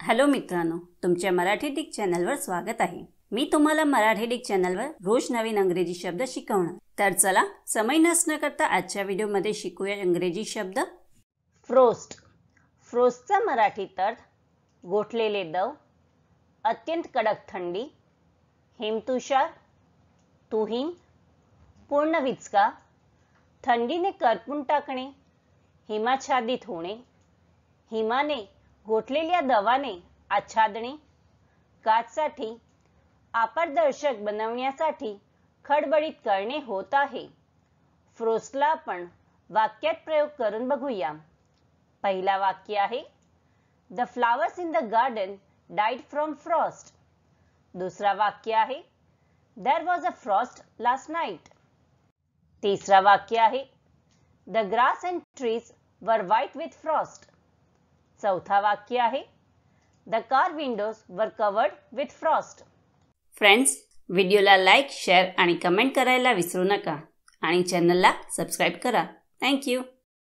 Hello मित्रांनो, तुमच्या Marathi Dick चॅनलवर स्वागत आहे। मी तुम्हाला मराठी डिक चॅनलवर रोज नवीन इंग्रजी शब्द शिकवणार। तर चला समय नष्ट न करता आजच्या व्हिडिओमध्ये शिकूया इंग्रजी शब्द। फ्रोस्ट। फ्रोस्टचा मराठी अर्थ गोठलेले दव, अत्यंत कडक थंडी, हिमतुषार, तुहिन, पूर्ण विचका, थंडीने करपून टाकणे, हिमाच्छादित होणे, हिमाने गोठलेल्या दवाने आच्छादणे, काचसाठी अपारदर्शक बनवण्यासाठी खडबडीत करणे होत आहे। फ्रोस्टला आपण वाक्यात प्रयोग करून बघूया। पहिला वाक्य आहे The flowers in the garden died from frost। दुसरा वाक्य आहे There was a frost last night। तिसरा वाक्य आहे The grass and trees were white with frost। चौथा वाक्य आहे The car windows were covered with frost। Friends, व्हिडिओला लाईक, शेअर आणि कमेंट करायला विसरू नका आणि चॅनलला सबस्क्राइब करा। Thank you.